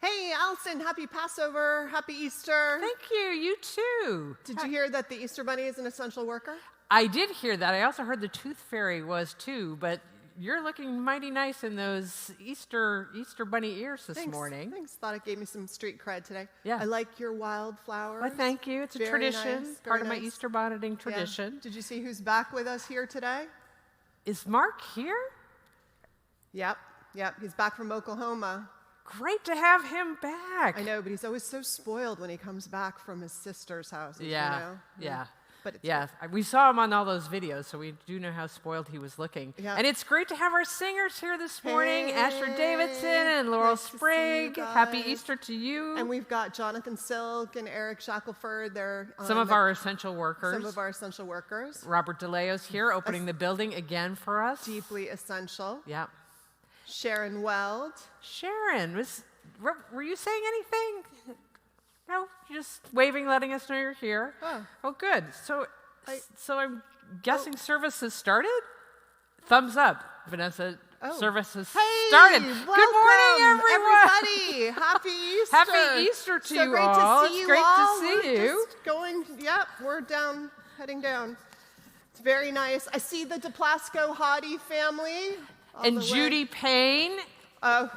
Hey, Allison, happy Passover, happy Easter. Thank you, you too. Did you hear that the Easter Bunny is an essential worker? I did hear that. I also heard the Tooth Fairy was too, but you're looking mighty nice in those Easter Bunny ears this morning. Thanks. Thought it gave me some street cred today. Yeah. I like your wildflowers. Well, thank you. It's a tradition, nice, part of nice. my Easter bonneting tradition. Yeah. Did you see who's back with us here today? Is Mark here? Yep. He's back from Oklahoma. Great to have him back. I know, but he's always so spoiled when he comes back from his sister's house. Yeah. You know? Yeah. But it's yeah, we saw him on all those videos, so we do know how spoiled he was looking. Yeah. And it's great to have our singers here this morning, Hey, Asher Davidson and Laurel nice to see Sprague. you Happy guys. Easter to you. And we've got Jonathan Silk and Eric Shackelford. They're some of our essential workers. Some of our essential workers. Robert DeLeo's here, opening the building again for us. Deeply essential. Yeah. Sharon Weld. Sharon, were you saying anything? No, just waving, letting us know you're here. Oh, good. So I'm guessing service has started? Thumbs up, Vanessa. Service has started. Welcome, Good morning, everyone. everybody. Happy Easter. Happy Easter to so you great all. To see it's you great all. to see you. Just going, we're down, heading down. It's very nice. I see the DePlasco Hottie family. And Judy Payne.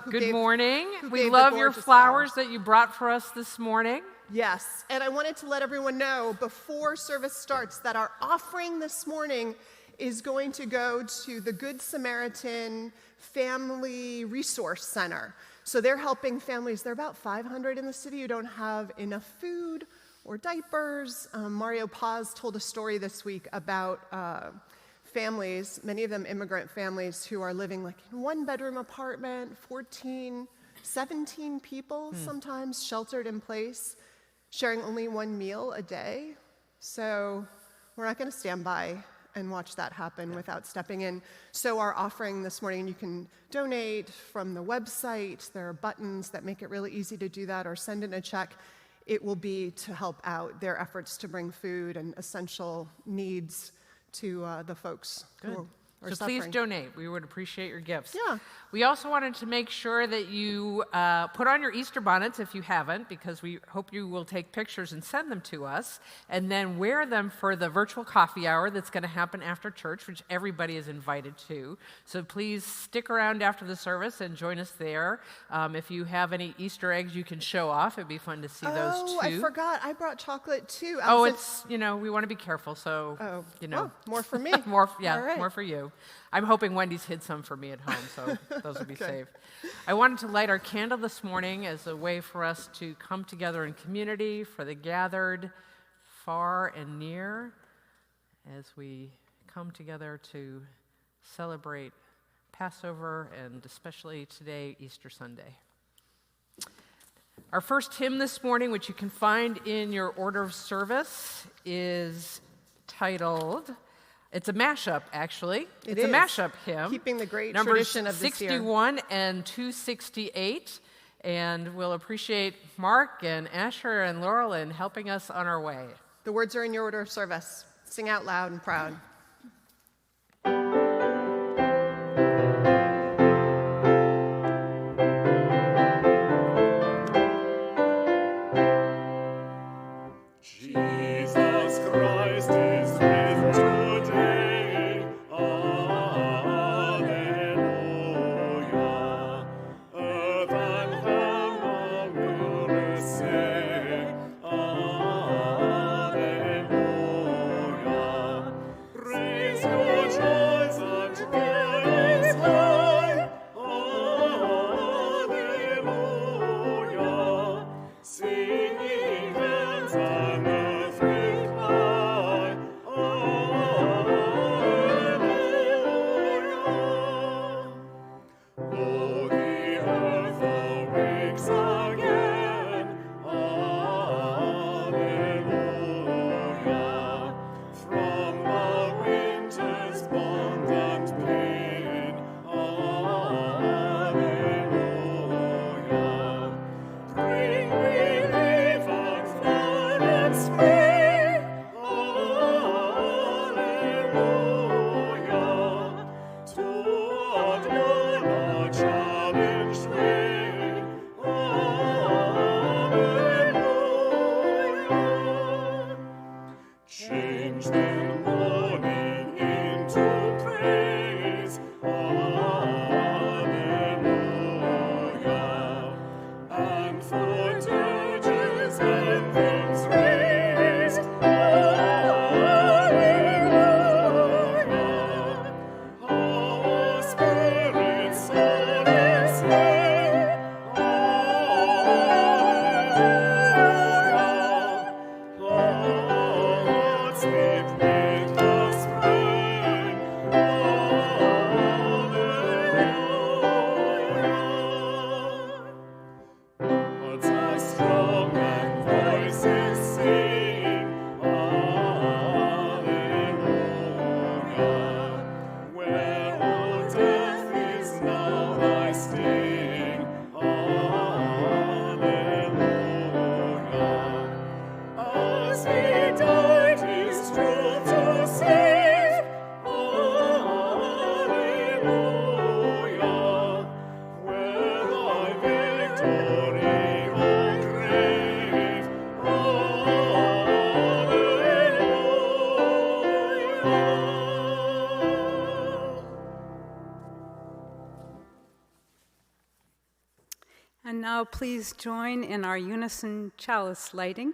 Good morning. We gave love the your gorgeous flowers that you brought for us this morning. Yes, and I wanted to let everyone know before service starts that our offering this morning is going to go to the Good Samaritan Family Resource Center. So they're helping families. There are about 500 in the city who don't have enough food or diapers. Mario Paz told a story this week about families, many of them immigrant families, who are living like in one-bedroom apartment, 14, 17 people sometimes sheltered in place, sharing only one meal a day. So we're not going to stand by and watch that happen without stepping in. So our offering this morning, you can donate from the website. There are buttons that make it really easy to do that, or send in a check. It will be to help out their efforts to bring food and essential needs to the folks who are So suffering. please donate. We would appreciate your gifts. Yeah. We also wanted to make sure that you put on your Easter bonnets if you haven't, because we hope you will take pictures and send them to us, and then wear them for the virtual coffee hour that's going to happen after church, which everybody is invited to. So please stick around after the service and join us there. If you have any Easter eggs you can show off, it'd be fun to see those too. Oh, I forgot. I brought chocolate too. Oh, it's, we want to be careful, so, well, more for me. more right. for you. I'm hoping Wendy's hid some for me at home, so those will be safe. I wanted to light our candle this morning as a way for us to come together in community, for the gathered far and near, as we come together to celebrate Passover and especially today, Easter Sunday. Our first hymn this morning, which you can find in your order of service, is titled... It's a mashup, actually. It's a mashup hymn. Keeping the great Numbers tradition of this year. 61 and 268. And we'll appreciate Mark and Asher and Laurel in helping us on our way. The words are in your order of service. Sing out loud and proud. Praise your joys. And now please join in our unison chalice lighting.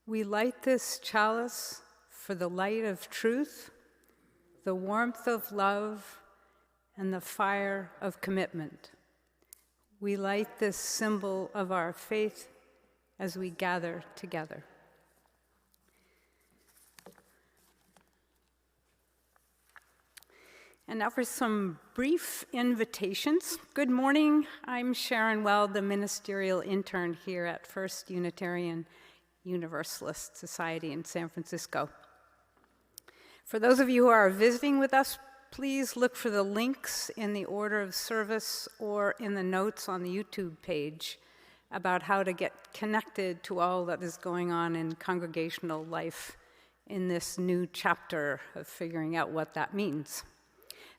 We light this chalice for the light of truth, the warmth of love, and the fire of commitment. We light this symbol of our faith as we gather together. And now for some brief invitations. Good morning. I'm Sharon Weld, the ministerial intern here at First Unitarian Universalist Society in San Francisco. For those of you who are visiting with us, please look for the links in the order of service or in the notes on the YouTube page about how to get connected to all that is going on in congregational life in this new chapter of figuring out what that means.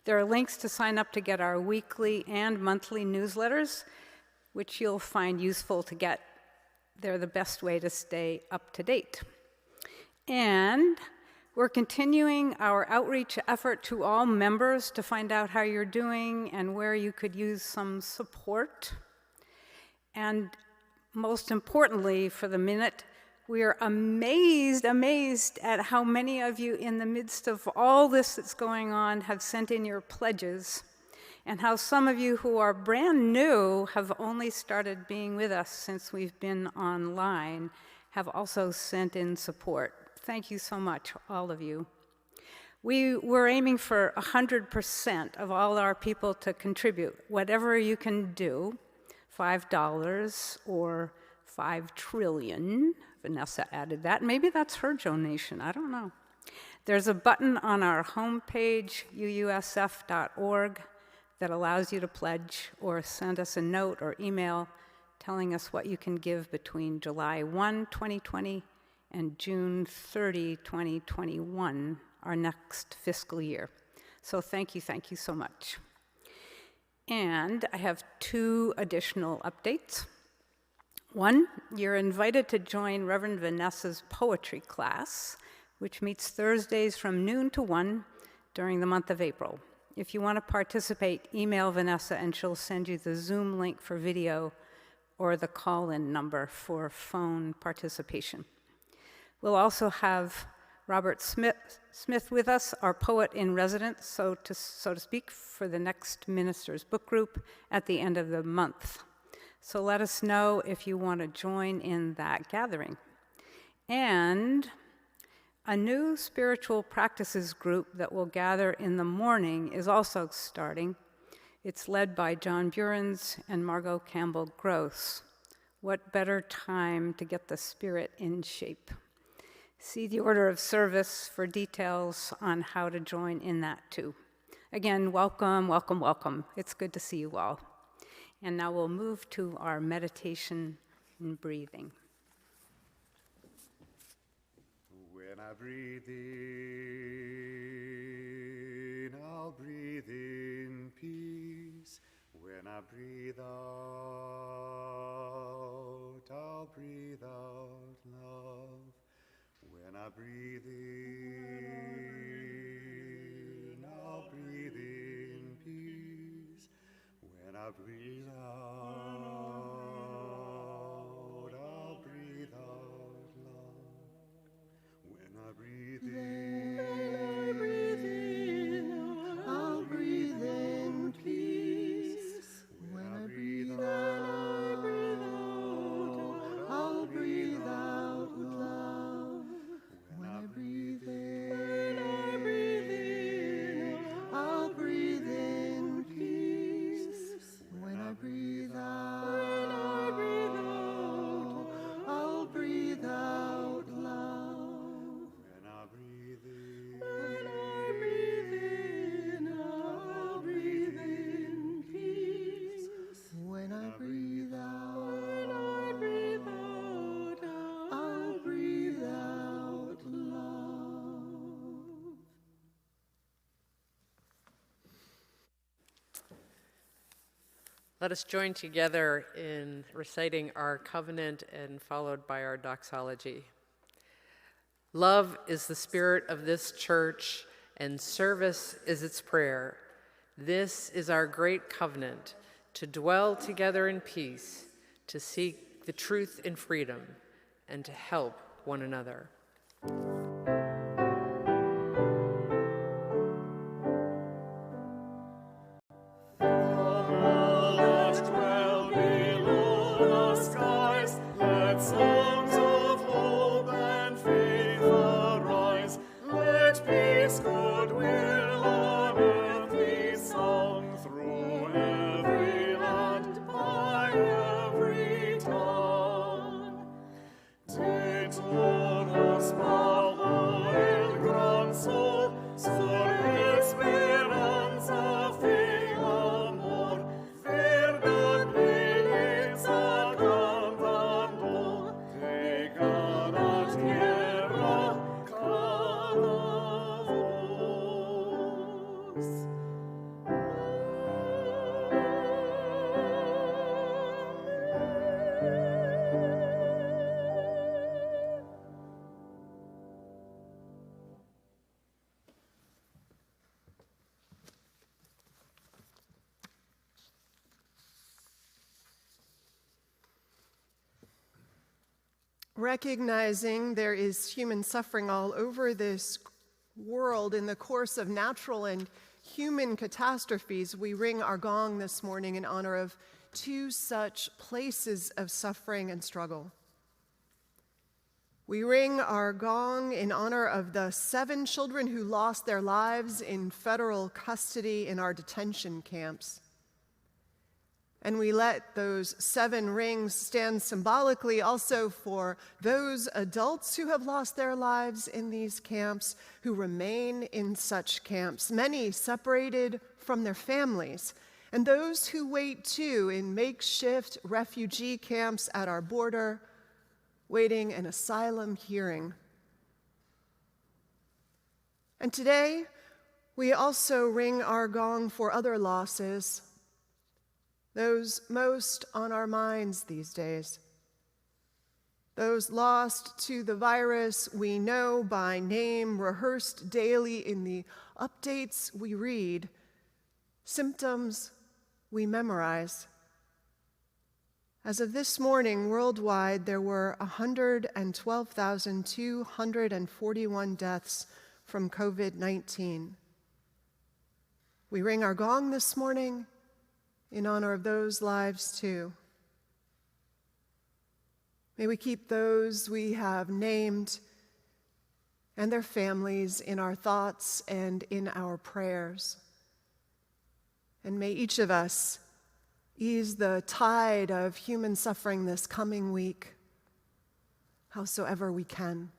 There are links to sign up to get our weekly and monthly newsletters, which you'll find useful to get. They're the best way to stay up to date. And we're continuing our outreach effort to all members to find out how you're doing and where you could use some support. And most importantly, for the minute, we are amazed at how many of you in the midst of all this that's going on have sent in your pledges, and how some of you who are brand new have only started being with us since we've been online, have also sent in support. Thank you so much, all of you. We're aiming for 100% of all our people to contribute, whatever you can do, $5 or 5 trillion. Vanessa added that. Maybe that's her donation. I don't know. There's a button on our homepage, UUSF.org, that allows you to pledge or send us a note or email telling us what you can give between July 1, 2020 and June 30, 2021, our next fiscal year. So thank you so much. And I have 2 additional updates. One, you're invited to join Reverend Vanessa's poetry class, which meets Thursdays from noon to 1 during the month of April. If you want to participate, email Vanessa and she'll send you the Zoom link for video or the call-in number for phone participation. We'll also have Robert Smith with us, our poet in residence, so to speak, for the next minister's book group at the end of the month. So let us know if you want to join in that gathering. And a new spiritual practices group that will gather in the morning is also starting. It's led by John Burens and Margot Campbell Gross. What better time to get the spirit in shape? See the order of service for details on how to join in that too. Again, welcome, welcome, welcome. It's good to see you all. And now we'll move to our meditation and breathing. When I breathe in, I'll breathe in peace. When I breathe out, I'll breathe out love. When When I breathe in, I'll breathe in peace. When I breathe out, I'll breathe out love. When I breathe in, I'll breathe in peace. When I breathe out, I'll breathe out love. When I breathe in, I'll breathe in peace. When I breathe out, I'll breathe out love. when I breathe in, I'll breathe in peace. When I breathe out, I'll breathe out love. Let us join together in reciting our covenant and followed by our doxology. Love is the spirit of this church, and service is its prayer. This is our great covenant, to dwell together in peace, to seek the truth in freedom, and to help one another. let dwell below the skies, let songs of hope and faith arise, let peace, goodwill, on earth be sung through every land, by every tongue. Te todos bajo el gran sol, sur esperanza, fe, amor, verdad, belleza cantando, de cada tierra, cada voz. Recognizing there is human suffering all over this world in the course of natural and human catastrophes, we ring our gong this morning in honor of two such places of suffering and struggle. We ring our gong in honor of the 7 children who lost their lives in federal custody in our detention camps. And we let those 7 rings stand symbolically also for those adults who have lost their lives in these camps, who remain in such camps, many separated from their families, and those who wait too in makeshift refugee camps at our border, waiting an asylum hearing. And today, we also ring our gong for other losses, those most on our minds these days. Those lost to the virus we know by name, rehearsed daily in the updates we read, symptoms we memorize. As of this morning, worldwide, there were 112,241 deaths from COVID-19. We ring our gong this morning in honor of those lives too. May we keep those we have named and their families in our thoughts and in our prayers. And may each of us ease the tide of human suffering this coming week, howsoever we can.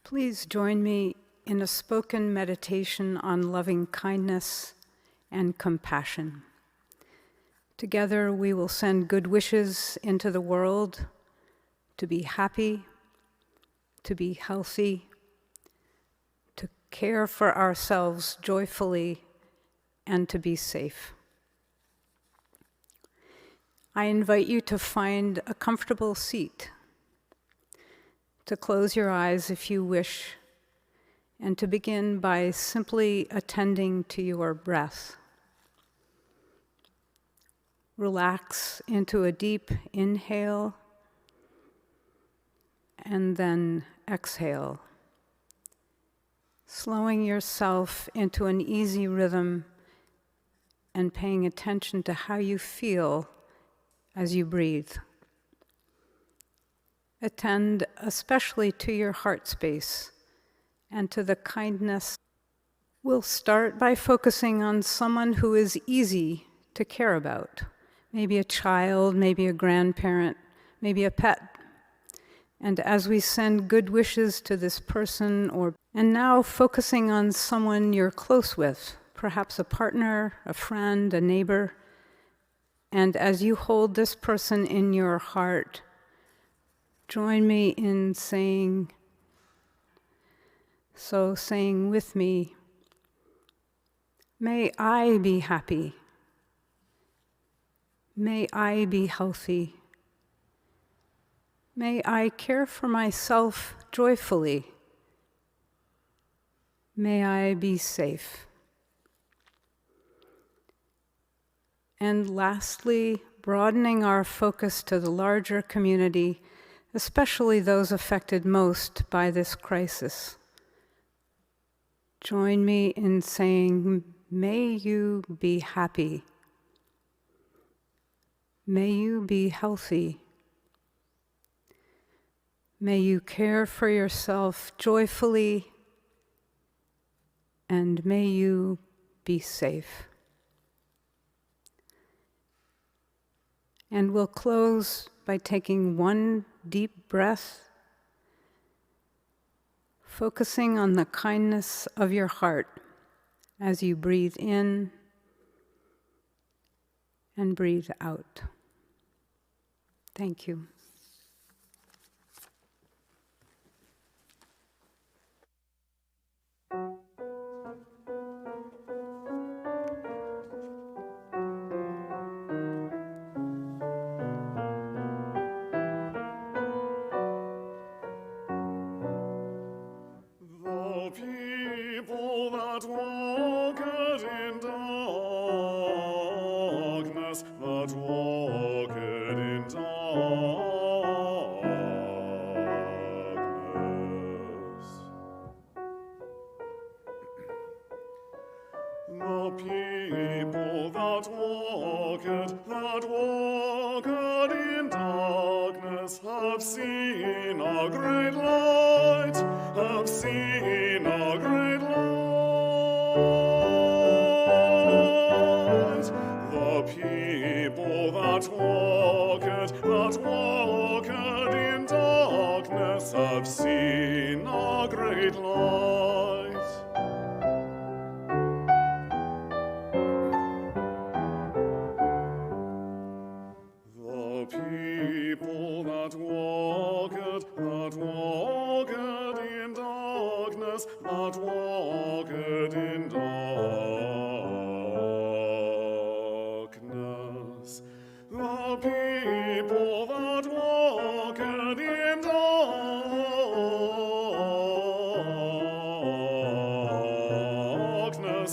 Please join me in a spoken meditation on loving kindness and compassion. Together we will send good wishes into the world to be happy, to be healthy, to care for ourselves joyfully, and to be safe. I invite you to find a comfortable seat, to close your eyes if you wish, and to begin by simply attending to your breath. Relax into a deep inhale and then exhale, slowing yourself into an easy rhythm and paying attention to how you feel as you breathe. Attend especially to your heart space and to the kindness. We'll start by focusing on someone who is easy to care about. Maybe a child, maybe a grandparent, maybe a pet. And as we send good wishes to this person, and now focusing on someone you're close with, perhaps a partner, a friend, a neighbor. And as you hold this person in your heart, join me in saying with me, may I be happy. May I be healthy. May I care for myself joyfully. May I be safe. And lastly, broadening our focus to the larger community, especially those affected most by this crisis. Join me in saying, may you be happy. May you be healthy. May you care for yourself joyfully, and may you be safe. And we'll close by taking one deep breath, focusing on the kindness of your heart as you breathe in and breathe out. Thank you. The people that walked in darkness, that walked in darkness. The people that walked in darkness have seen a great light, have seen a great light. The people that walked in darkness have seen a great light. The people that walked in darkness, that walked in darkness. The people that walked in darkness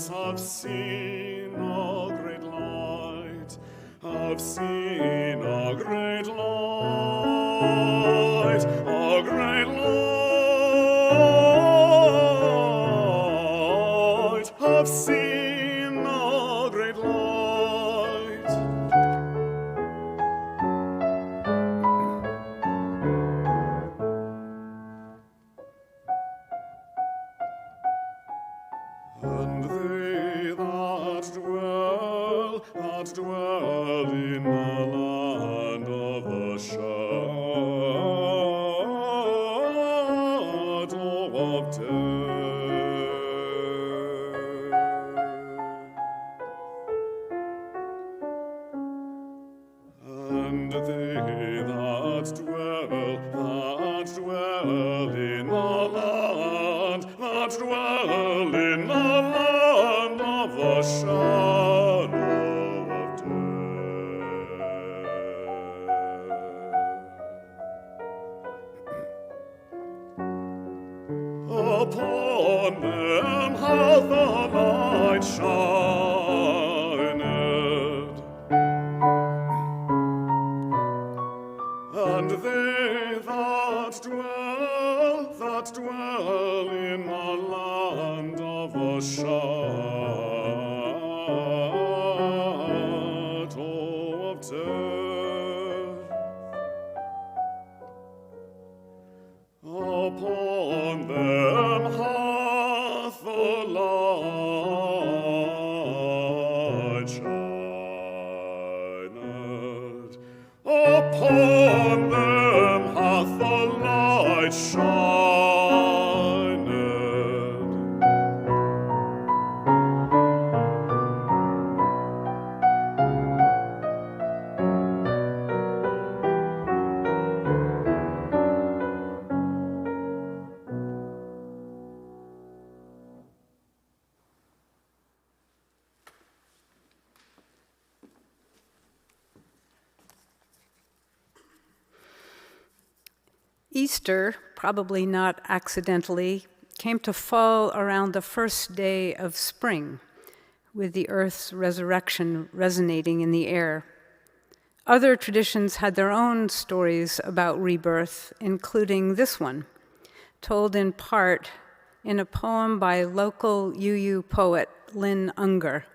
have seen a great light, have seen a great light, a great light, have seen a great light. And they that dwell in the land of the shadow and they that dwell in the land, that dwell in the land of the shadow of death. Upon them hath the light shined, and they that dwell in the land of the shadow of death, upon them hath the light shined, upon them hath the light shined. Easter, probably not accidentally, came to fall around the first day of spring, with the earth's resurrection resonating in the air. Other traditions had their own stories about rebirth, including this one, told in part in a poem by local UU poet Lynn Unger,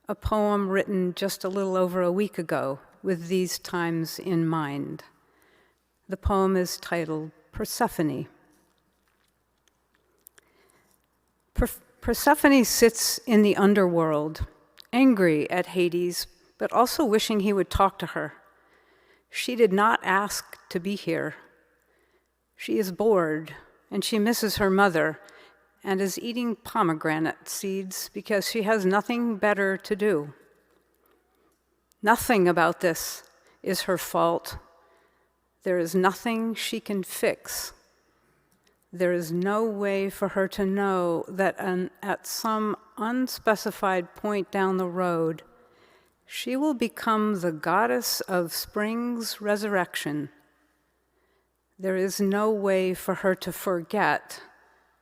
a poem written just a little over a week ago with these times in mind. The poem is titled Persephone. Persephone sits in the underworld, angry at Hades, but also wishing he would talk to her. She did not ask to be here. She is bored, and she misses her mother, and is eating pomegranate seeds because she has nothing better to do. Nothing about this is her fault. There is nothing she can fix. There is no way for her to know that at some unspecified point down the road, she will become the goddess of spring's resurrection. There is no way for her to forget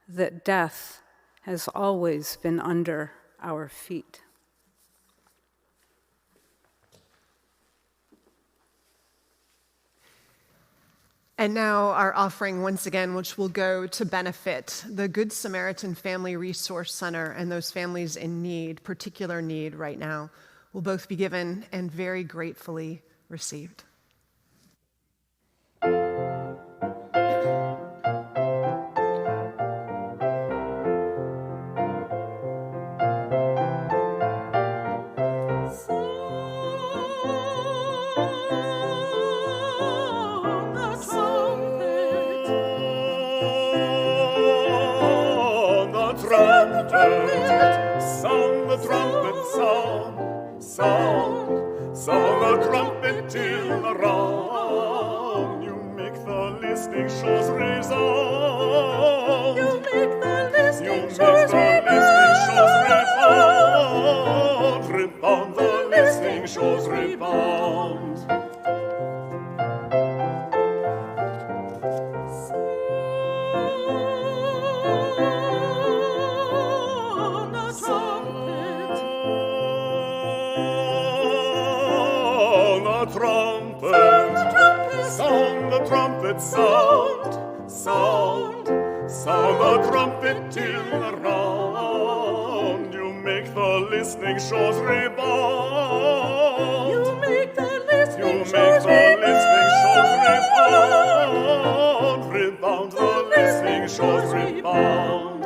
that death has always been under our feet. And now our offering once again, which will go to benefit the Good Samaritan Family Resource Center and those families in need, particular need right now, will both be given and very gratefully received. Sound the trumpet, sound the trumpet till the round. You make the listening shows resound. You make the listening shows rebound. Rebound, the listening shows rebound. Sound the trumpet till the round. You make the listening shows rebound. You make the listening shows rebound. Rebound, the listening shows rebound.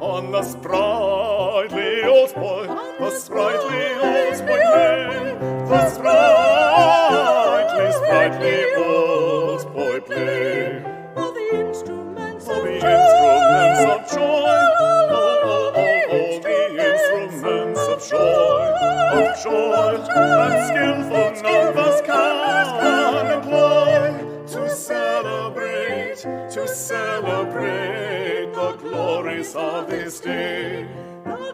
On the sprightly old boy, the sprightly old boy play, the sprightly old boy play. All the instruments of joy, all the instruments of joy, and skillful numbers celebrate the glories of this day. The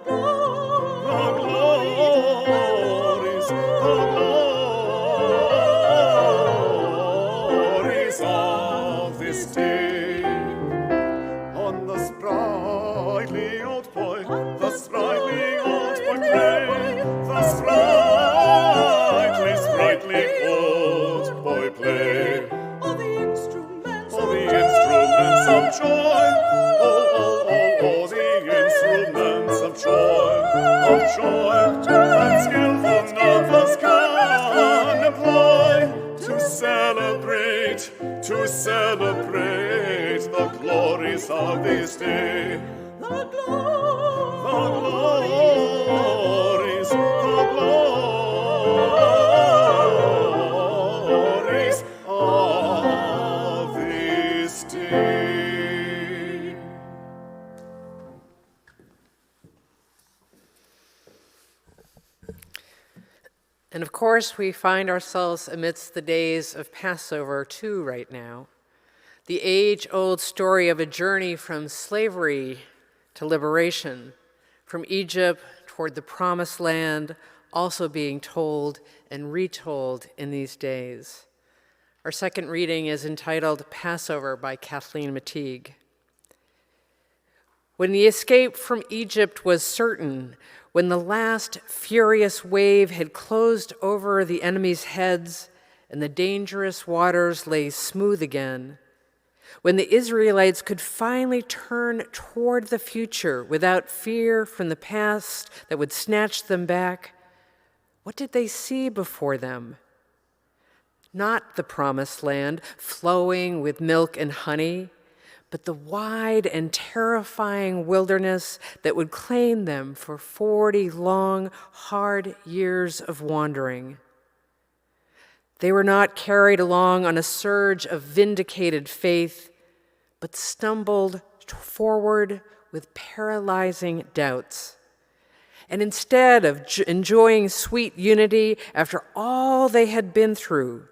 glories of this day. On the sprightly old boy, the sprightly old boy play, the sprightly old boy play. All the instruments of joy, oh, the instruments of joy, that skillful numbers can employ to celebrate the glories of this day. The glories of this day. And of course, we find ourselves amidst the days of Passover too right now. The age-old story of a journey from slavery to liberation, from Egypt toward the Promised Land, also being told and retold in these days. Our second reading is entitled Passover by Kathleen Mateague. When the escape from Egypt was certain, when the last furious wave had closed over the enemy's heads and the dangerous waters lay smooth again, when the Israelites could finally turn toward the future without fear from the past that would snatch them back, what did they see before them? Not the Promised Land flowing with milk and honey, but the wide and terrifying wilderness that would claim them for 40 long, hard years of wandering. They were not carried along on a surge of vindicated faith, but stumbled forward with paralyzing doubts. And instead of enjoying sweet unity after all they had been through,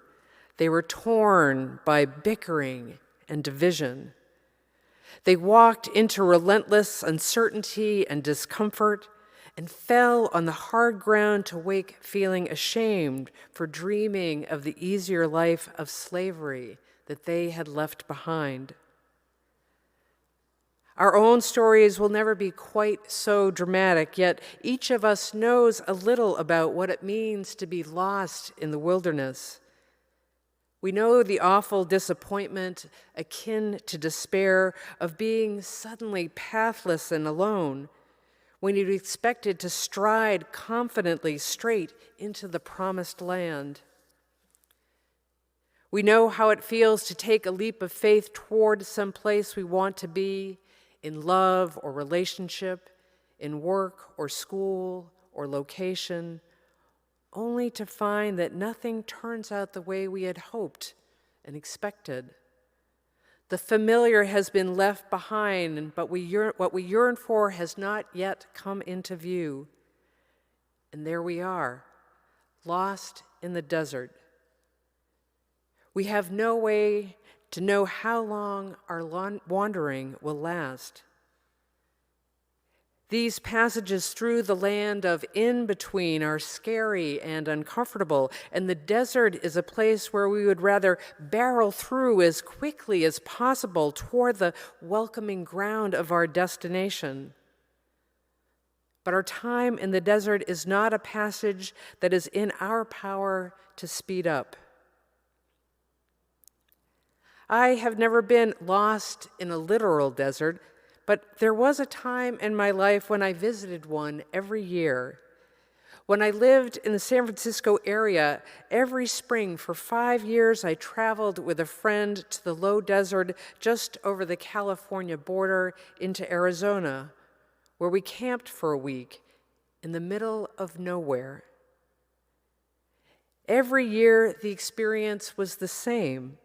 they were torn by bickering and division. They walked into relentless uncertainty and discomfort and fell on the hard ground to wake feeling ashamed for dreaming of the easier life of slavery that they had left behind. Our own stories will never be quite so dramatic, yet each of us knows a little about what it means to be lost in the wilderness. We know the awful disappointment, akin to despair, of being suddenly pathless and alone, when you'd expected to stride confidently straight into the promised land. We know how it feels to take a leap of faith toward some place we want to be, in love or relationship, in work or school or location, only to find that nothing turns out the way we had hoped and expected. The familiar has been left behind, but what we yearn for has not yet come into view. And there we are, lost in the desert. We have no way to know how long our wandering will last. These passages through the land of in-between are scary and uncomfortable, and the desert is a place where we would rather barrel through as quickly as possible toward the welcoming ground of our destination. But our time in the desert is not a passage that is in our power to speed up. I have never been lost in a literal desert, but there was a time in my life when I visited one every year. When I lived in the San Francisco area, every spring for 5 years I traveled with a friend to the low desert just over the California border into Arizona, where we camped for a week in the middle of nowhere. Every year the experience was the same.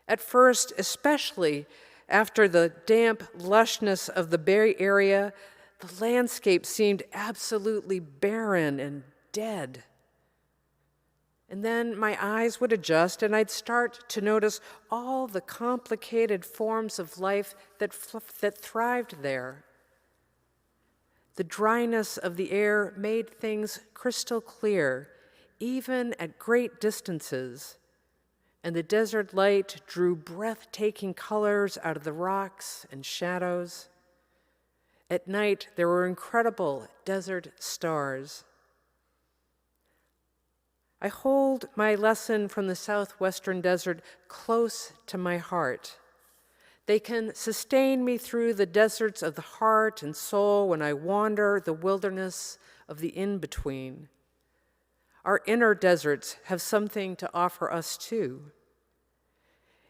At first, especially after the damp lushness of the Bay Area, the landscape seemed absolutely barren and dead. And then my eyes would adjust and I'd start to notice all the complicated forms of life that thrived there. The dryness of the air made things crystal clear, even at great distances. And the desert light drew breathtaking colors out of the rocks and shadows. At night, there were incredible desert stars. I hold my lesson from the southwestern desert close to my heart. They can sustain me through the deserts of the heart and soul when I wander the wilderness of the in-between. Our inner deserts have something to offer us too.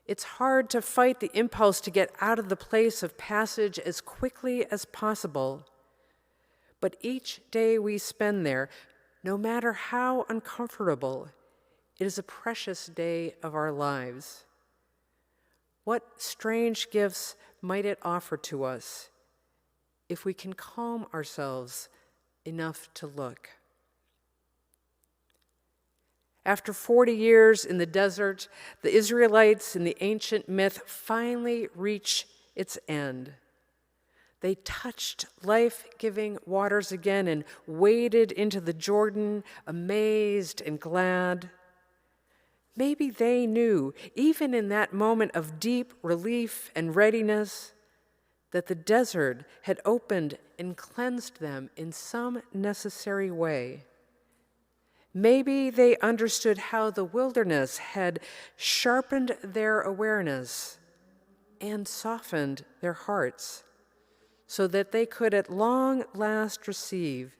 It's hard to fight the impulse to get out of the place of passage as quickly as possible. But each day we spend there, no matter how uncomfortable, it is a precious day of our lives. What strange gifts might it offer to us if we can calm ourselves enough to look? After 40 years in the desert, the Israelites in the ancient myth finally reach its end. They touched life-giving waters again and waded into the Jordan, amazed and glad. Maybe they knew, even in that moment of deep relief and readiness, that the desert had opened and cleansed them in some necessary way. Maybe they understood how the wilderness had sharpened their awareness and softened their hearts, so that they could at long last receive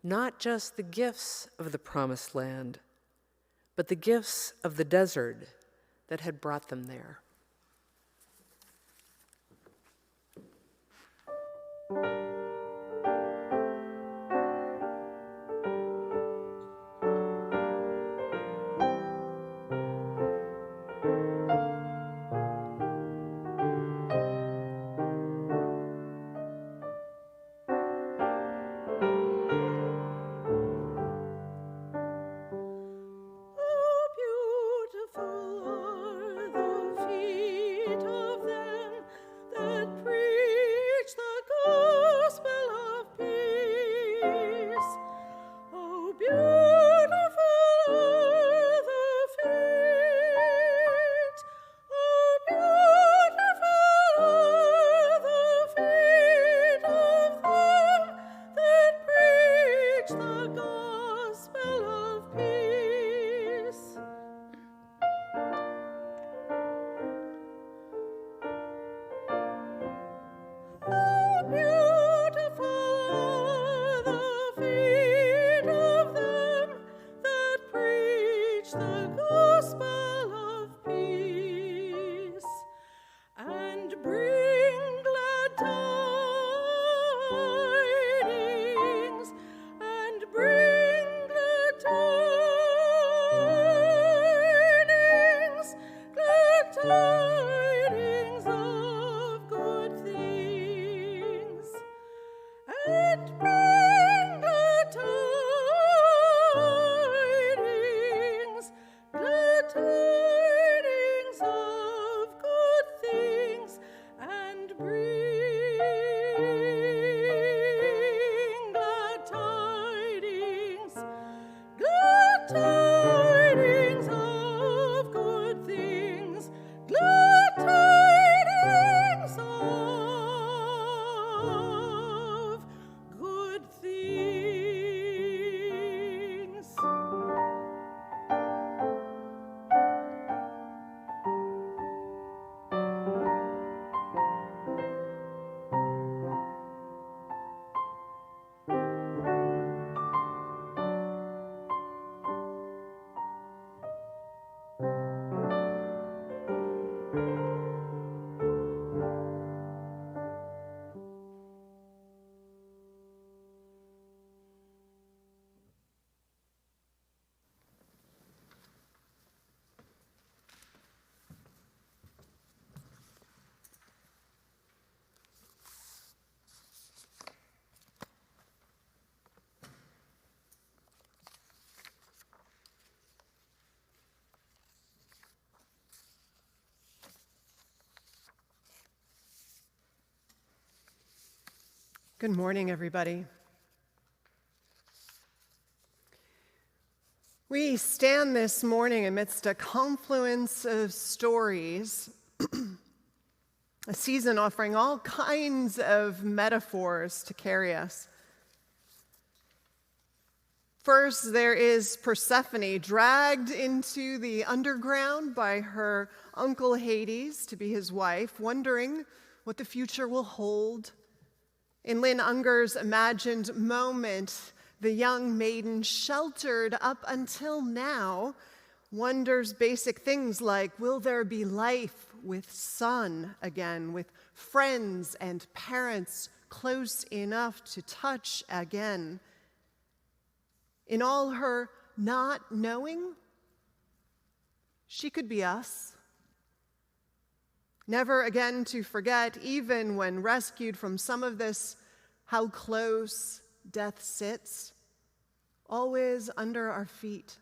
not just the gifts of the promised land, but the gifts of the desert that had brought them there. Preach the Good morning, everybody. We stand this morning amidst a confluence of stories, a season offering all kinds of metaphors to carry us. First, there is Persephone, dragged into the underground by her uncle Hades to be his wife, wondering what the future will hold. In Lynn Unger's imagined moment, the young maiden, sheltered up until now, wonders basic things like, will there be life with sun again, with friends and parents close enough to touch again? In all her not knowing, she could be us. Never again to forget, even when rescued from some of this, how close death sits, always under our feet.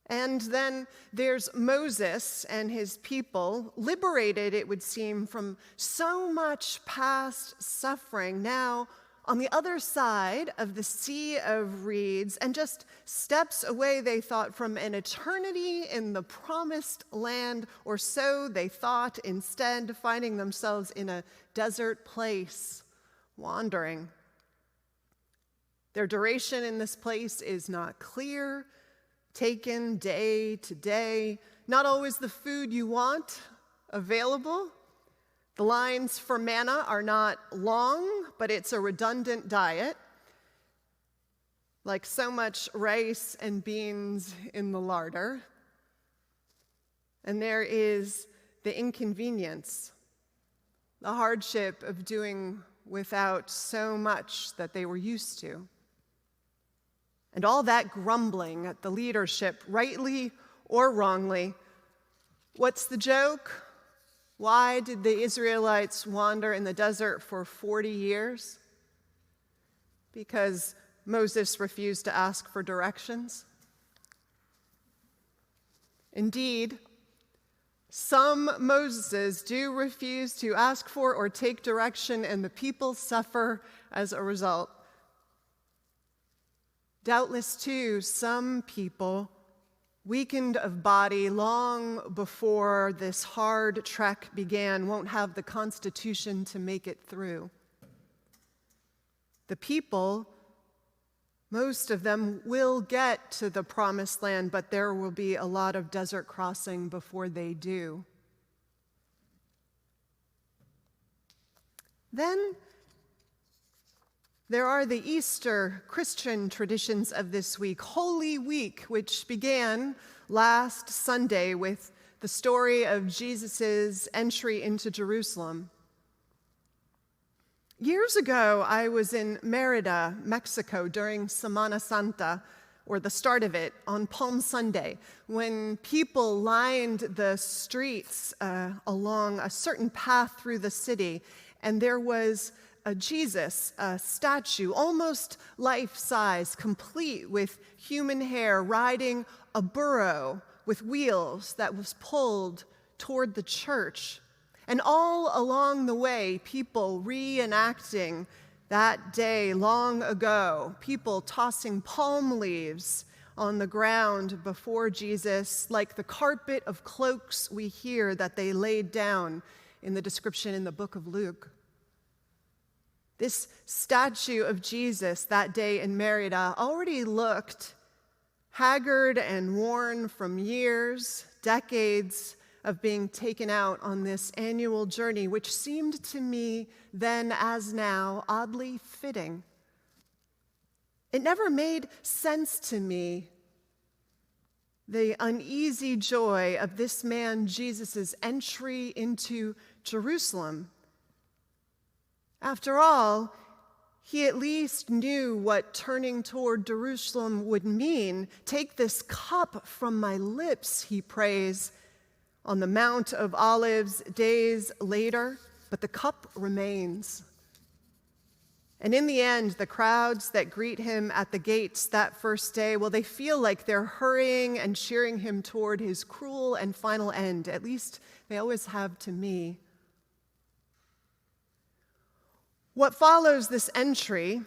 And then there's Moses and his people, liberated, it would seem, from so much past suffering, now on the other side of the sea of reeds, and just steps away, they thought, from an eternity in the promised land, or so they thought, instead finding themselves in a desert place, wandering. Their duration in this place is not clear, taken day to day, not always the food you want available. The lines for manna are not long, but it's a redundant diet, like so much rice and beans in the larder. And there is the inconvenience, the hardship of doing without so much that they were used to. And all that grumbling at the leadership, rightly or wrongly. What's the joke? Why did the Israelites wander in the desert for 40 years? Because Moses refused to ask for directions. Indeed, some Moseses do refuse to ask for or take direction, and the people suffer as a result. Doubtless, too, some people, weakened of body long before this hard trek began, won't have the constitution to make it through. The people, most of them, will get to the promised land, but there will be a lot of desert crossing before they do. Then there are the Easter Christian traditions of this week, Holy Week, which began last Sunday with the story of Jesus' entry into Jerusalem. Years ago, I was in Merida, Mexico, during Semana Santa, or the start of it, on Palm Sunday, when people lined the streets along a certain path through the city, and there was a Jesus, a statue, almost life-size, complete with human hair, riding a burro with wheels that was pulled toward the church. And all along the way, people reenacting that day long ago, people tossing palm leaves on the ground before Jesus, like the carpet of cloaks we hear that they laid down in the description in the book of Luke. This statue of Jesus that day in Merida already looked haggard and worn from years, decades of being taken out on this annual journey, which seemed to me then as now oddly fitting. It never made sense to me, the uneasy joy of this man Jesus' entry into Jerusalem. After all, he at least knew what turning toward Jerusalem would mean. Take this cup from my lips, he prays on the Mount of Olives days later, but the cup remains. And in the end, the crowds that greet him at the gates that first day, well, they feel like they're hurrying and cheering him toward his cruel and final end. At least they always have to me. What follows this entry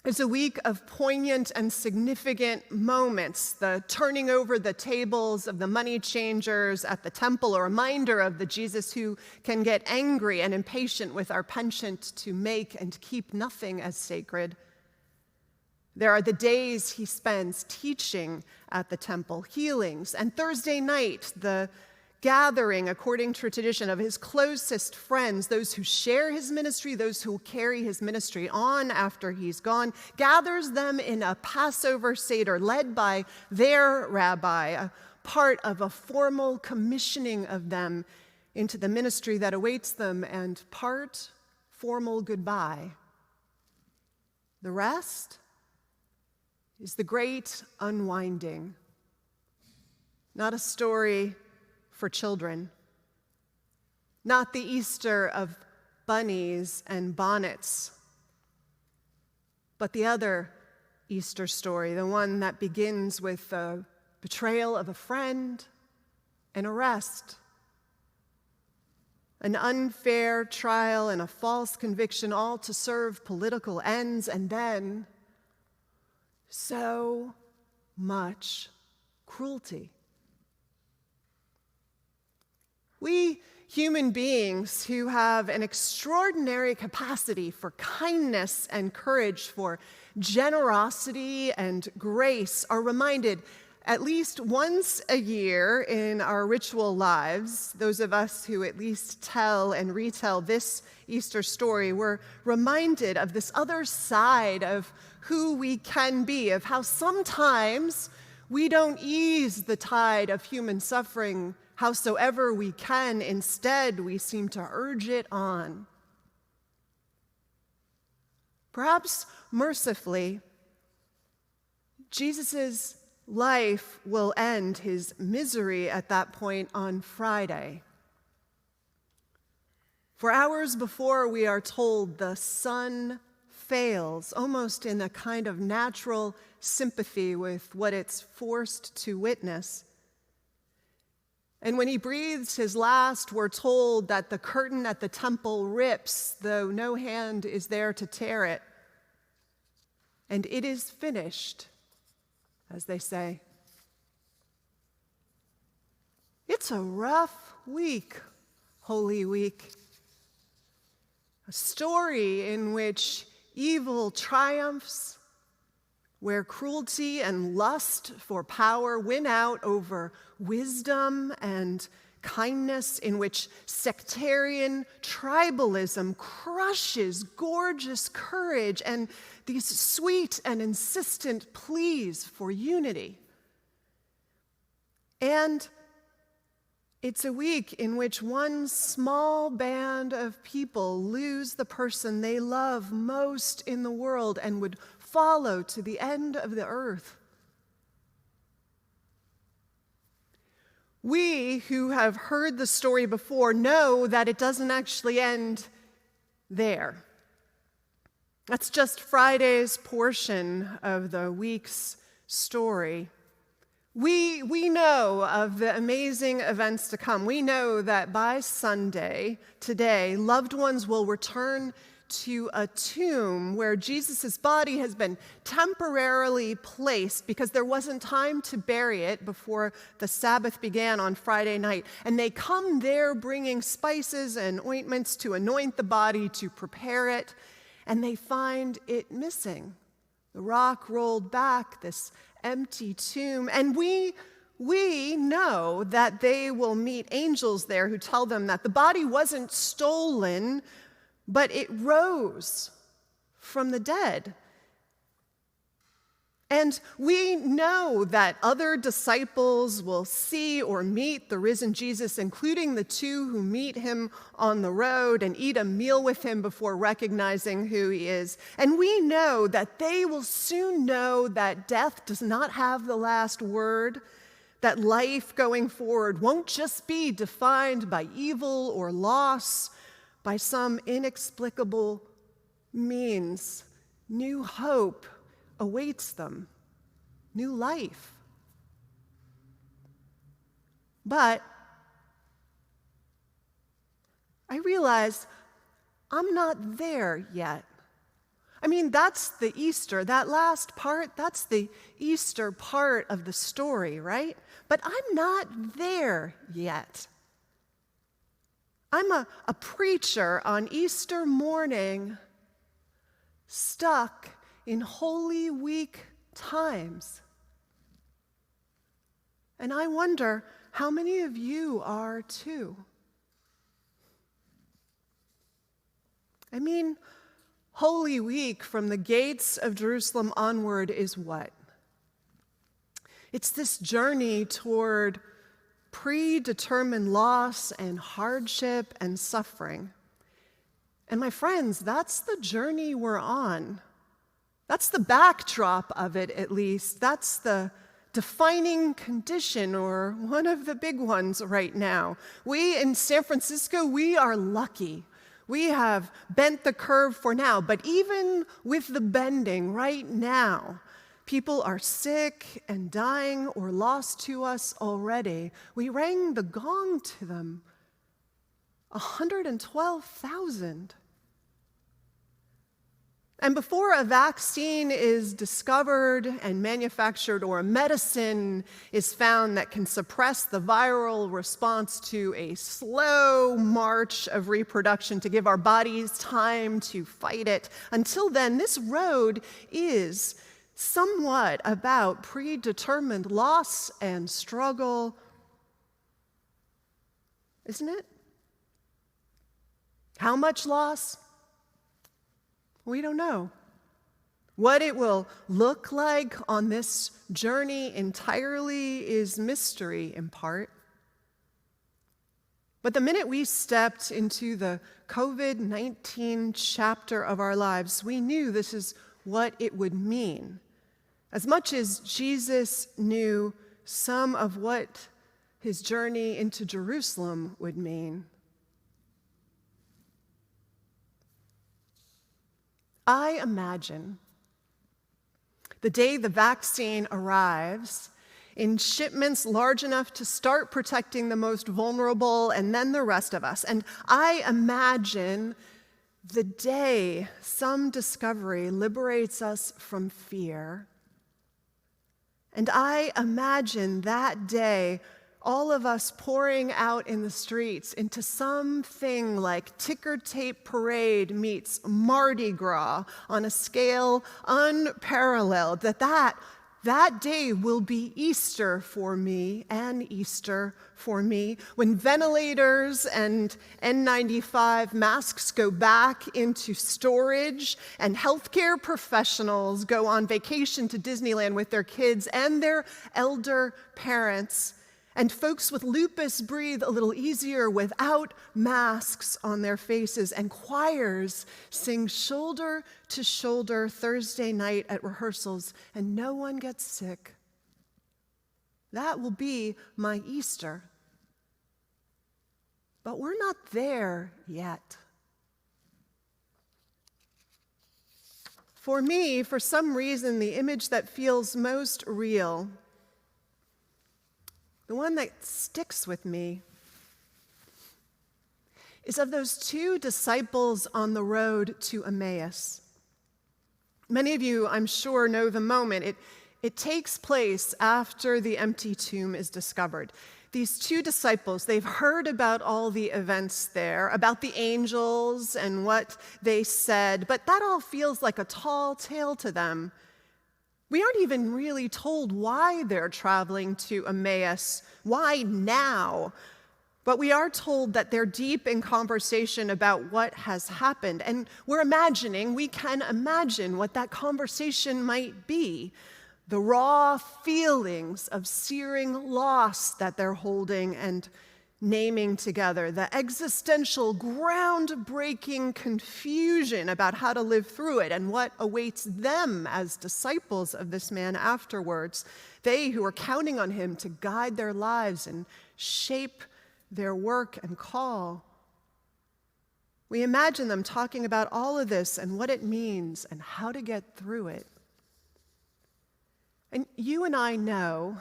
is a week of poignant and significant moments, the turning over the tables of the money changers at the temple, a reminder of the Jesus who can get angry and impatient with our penchant to make and keep nothing as sacred. There are the days he spends teaching at the temple, healings, and Thursday night, the gathering, according to tradition, of his closest friends, those who share his ministry, those who will carry his ministry on after he's gone, gathers them in a Passover Seder led by their rabbi, a part of a formal commissioning of them into the ministry that awaits them, and part formal goodbye. The rest is the great unwinding, not a story for children, not the Easter of bunnies and bonnets, but the other Easter story, the one that begins with the betrayal of a friend, an arrest, an unfair trial and a false conviction, all to serve political ends, and then so much cruelty. We human beings who have an extraordinary capacity for kindness and courage, for generosity and grace, are reminded at least once a year in our ritual lives, those of us who at least tell and retell this Easter story, we're reminded of this other side of who we can be, of how sometimes we don't ease the tide of human suffering howsoever we can. Instead, we seem to urge it on. Perhaps mercifully, Jesus' life will end his misery at that point on Friday. For hours before, we are told the sun fails, almost in a kind of natural sympathy with what it's forced to witness. And when he breathes his last, we're told that the curtain at the temple rips, though no hand is there to tear it. And it is finished, as they say. It's a rough week, Holy Week. A story in which evil triumphs, where cruelty and lust for power win out over wisdom and kindness, in which sectarian tribalism crushes gorgeous courage and these sweet and insistent pleas for unity. And it's a week in which one small band of people lose the person they love most in the world and would follow to the end of the earth. We who have heard the story before know that it doesn't actually end there. That's just Friday's portion of the week's story. We know of the amazing events to come. We know that by Sunday, today, loved ones will return to a tomb where Jesus' body has been temporarily placed because there wasn't time to bury it before the Sabbath began on Friday night. And they come there bringing spices and ointments to anoint the body, to prepare it, and they find it missing. The rock rolled back, this empty tomb, and we know that they will meet angels there who tell them that the body wasn't stolen, but it rose from the dead. And we know that other disciples will see or meet the risen Jesus, including the two who meet him on the road and eat a meal with him before recognizing who he is. And we know that they will soon know that death does not have the last word, that life going forward won't just be defined by evil or loss, by some inexplicable means. New hope awaits them, new life. But I realized I'm not there yet. I mean, that's the Easter, that last part, that's the Easter part of the story, right? But I'm not there yet. I'm a preacher on Easter morning, stuck in Holy Week times. And I wonder how many of you are too. I mean, Holy Week from the gates of Jerusalem onward is what? It's this journey toward predetermined loss and hardship and suffering. And my friends, that's the journey we're on. That's the backdrop of it, at least. That's the defining condition, or one of the big ones right now. We in San Francisco, we are lucky. We have bent the curve for now, but even with the bending right now, people are sick and dying or lost to us already. We rang the gong to them. 112,000. And before a vaccine is discovered and manufactured, or a medicine is found that can suppress the viral response to a slow march of reproduction to give our bodies time to fight it, until then, this road is somewhat about predetermined loss and struggle, isn't it? How much loss? We don't know. What it will look like on this journey entirely is mystery in part. But the minute we stepped into the COVID-19 chapter of our lives, we knew this is what it would mean. As much as Jesus knew some of what his journey into Jerusalem would mean. I imagine the day the vaccine arrives in shipments large enough to start protecting the most vulnerable and then the rest of us. And I imagine the day some discovery liberates us from fear. And I imagine that day all of us pouring out in the streets into something like ticker tape parade meets Mardi Gras on a scale unparalleled, that day will be Easter for me, and Easter for me, when ventilators and N95 masks go back into storage and healthcare professionals go on vacation to Disneyland with their kids and their elder parents. And folks with lupus breathe a little easier without masks on their faces. And choirs sing shoulder to shoulder Thursday night at rehearsals, and no one gets sick. That will be my Easter. But we're not there yet. For me, for some reason, the image that feels most real, the one that sticks with me, is of those two disciples on the road to Emmaus. Many of you, I'm sure, know the moment. It takes place after the empty tomb is discovered. These two disciples, they've heard about all the events there, about the angels and what they said, but that all feels like a tall tale to them. We aren't even really told why they're traveling to Emmaus, why now, but we are told that they're deep in conversation about what has happened, and we can imagine what that conversation might be. The raw feelings of searing loss that they're holding and naming together, the existential, groundbreaking confusion about how to live through it and what awaits them as disciples of this man afterwards, they who are counting on him to guide their lives and shape their work and call. We imagine them talking about all of this and what it means and how to get through it. And you and I know,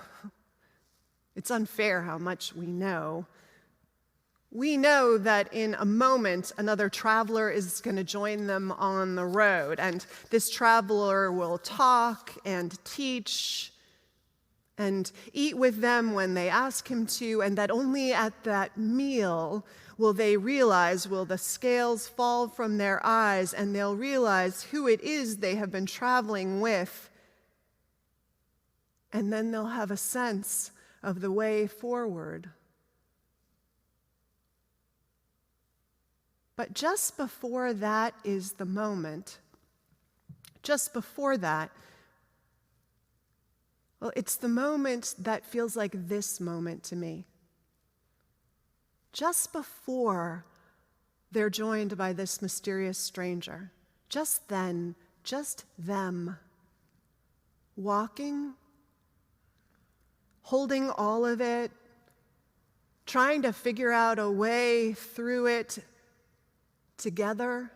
it's unfair how much we know, we know that in a moment another traveler is going to join them on the road, and this traveler will talk and teach and eat with them when they ask him to, and that only at that meal will they realize, will the scales fall from their eyes, and they'll realize who it is they have been traveling with, and then they'll have a sense of the way forward. But just before that is the moment, just before that, well, it's the moment that feels like this moment to me. Just before they're joined by this mysterious stranger, just then, just them, walking, holding all of it, trying to figure out a way through it together.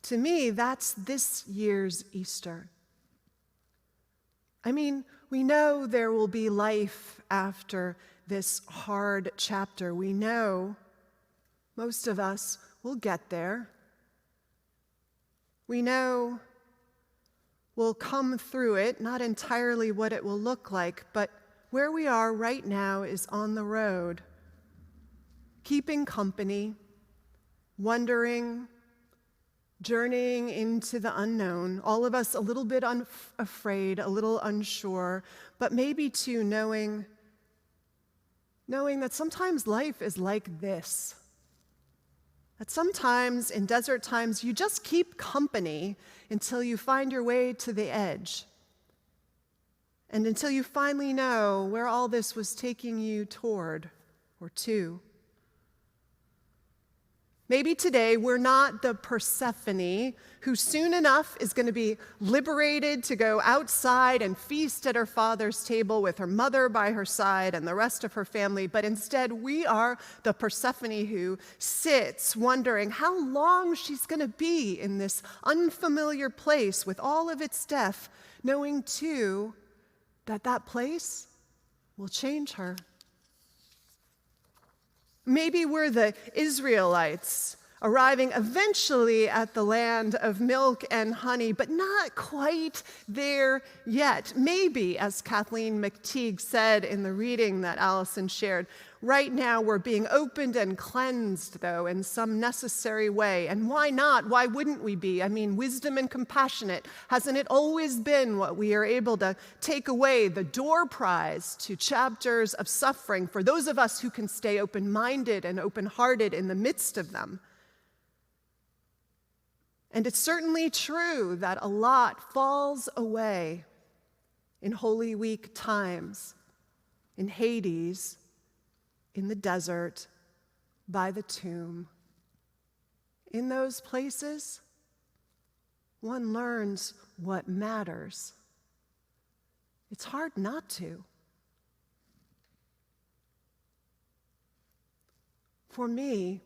To me, that's this year's Easter. I mean, we know there will be life after this hard chapter. We know most of us will get there. We know we'll come through it, not entirely what it will look like, but where we are right now is on the road, keeping company, wondering, journeying into the unknown, all of us a little bit afraid, a little unsure, but maybe too knowing that sometimes life is like this. That sometimes in desert times you just keep company until you find your way to the edge. And until you finally know where all this was taking you toward or to. Maybe today we're not the Persephone who soon enough is going to be liberated to go outside and feast at her father's table with her mother by her side and the rest of her family, but instead we are the Persephone who sits wondering how long she's going to be in this unfamiliar place with all of its death, knowing too that that place will change her. Maybe we're the Israelites arriving eventually at the land of milk and honey, but not quite there yet. Maybe, as Kathleen McTeague said in the reading that Allison shared, right now we're being opened and cleansed, though, in some necessary way. And why not? Why wouldn't we be? I mean, wisdom and compassionate. Hasn't it always been what we are able to take away, the door prize to chapters of suffering for those of us who can stay open-minded and open-hearted in the midst of them? And it's certainly true that a lot falls away in Holy Week times, in Hades, in the desert, by the tomb. In those places, one learns what matters. It's hard not to. For me,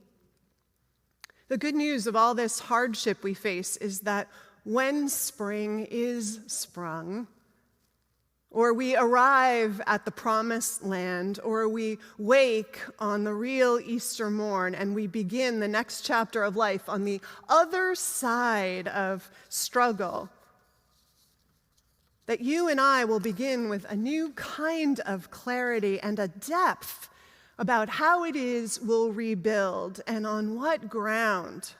the good news of all this hardship we face is that when spring is sprung, or we arrive at the promised land, or we wake on the real Easter morn and we begin the next chapter of life on the other side of struggle, that you and I will begin with a new kind of clarity and a depth about how it is we'll rebuild and on what ground.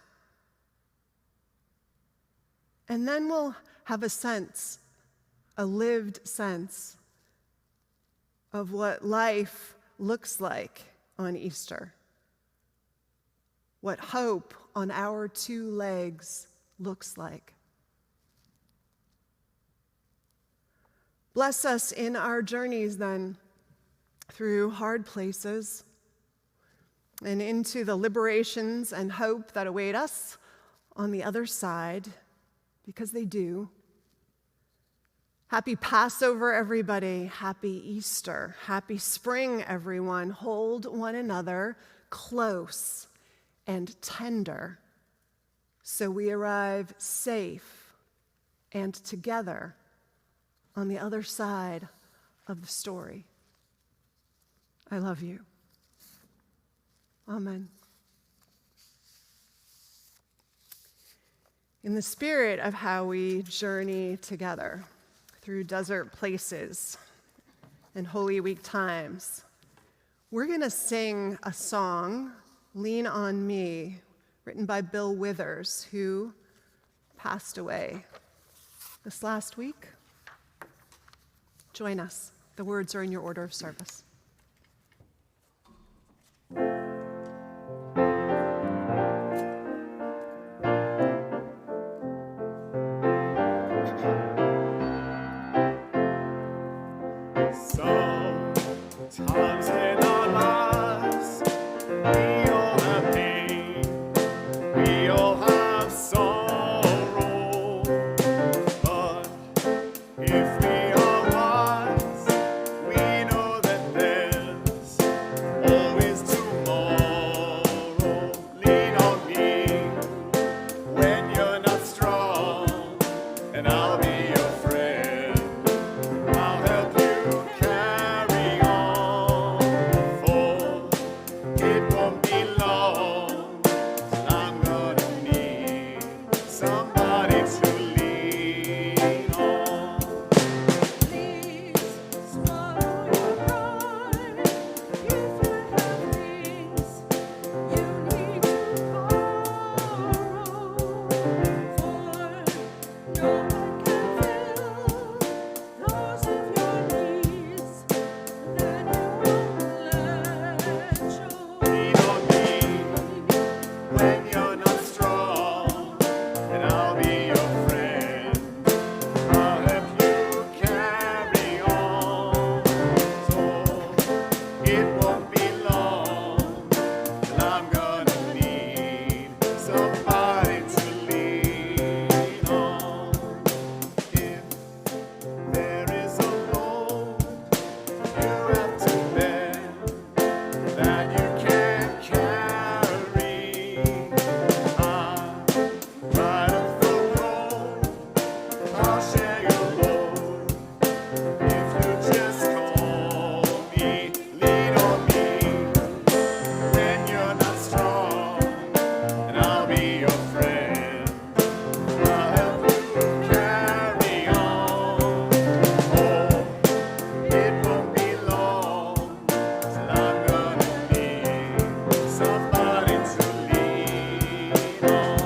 And then we'll have a sense, a lived sense of what life looks like on Easter, what hope on our two legs looks like. Bless us in our journeys then, through hard places and into the liberations and hope that await us on the other side, because they do. Happy Passover, everybody. Happy Easter. Happy spring, everyone. Hold one another close and tender so we arrive safe and together on the other side of the story. I love you. Amen. In the spirit of how we journey together through desert places and Holy Week times, we're going to sing a song, Lean on Me, written by Bill Withers, who passed away this last week. Join us. The words are in your order of service. Sometimes in our lives, we all have pain, we all have sorrow, but if we are wise, we know that there's always tomorrow. Lean on me when you're not strong, and I'll be your friend. I'll help you carry on, for it won't be long till I'm gonna need somebody to lean on. Please swallow your pride. If you have things you need to borrow, for no one can fill those of your needs that you won't let show. Lean on me when you're not strong, and I'll be your friend. I'll help you carry on, so it won't be long till I'm gonna need somebody to lean on. If there is a load you have to bear that you can't carry, I'm right up the road, I'll share your load. If you just call me, lean on me when you're not strong, and I'll be your friend. I'll help you carry on. Oh, it won't be long till I'm gonna need somebody to lean on.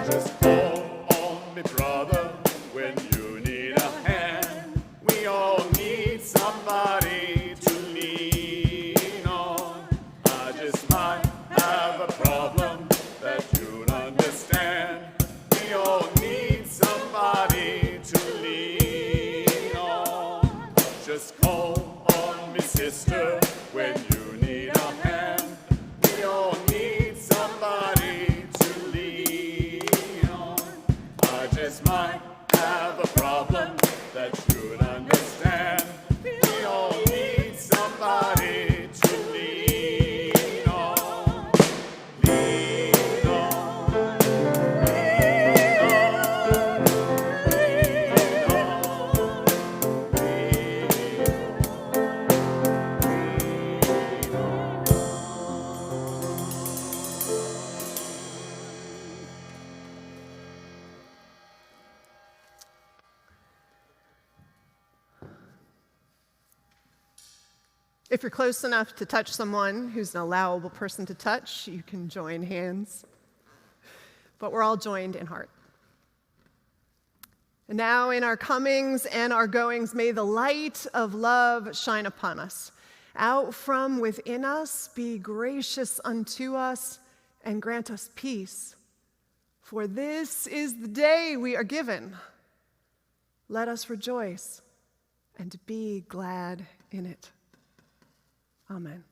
Just call on me, brother, when you need a hand. We all need somebody to lean on. I just might have a problem that you'll understand. We all need somebody to lean on. Just call on me, sister, when you need a hand. We all need somebody to lean on. I just might have a problem that you'd understand. We all need somebody to lean on. Lean on, lean on, lean on, lean on. If you're close enough to touch someone who's an allowable person to touch, you can join hands. But we're all joined in heart. And now, in our comings and our goings, may the light of love shine upon us. Out from within us, be gracious unto us and grant us peace. For this is the day we are given. Let us rejoice and be glad in it. Amen.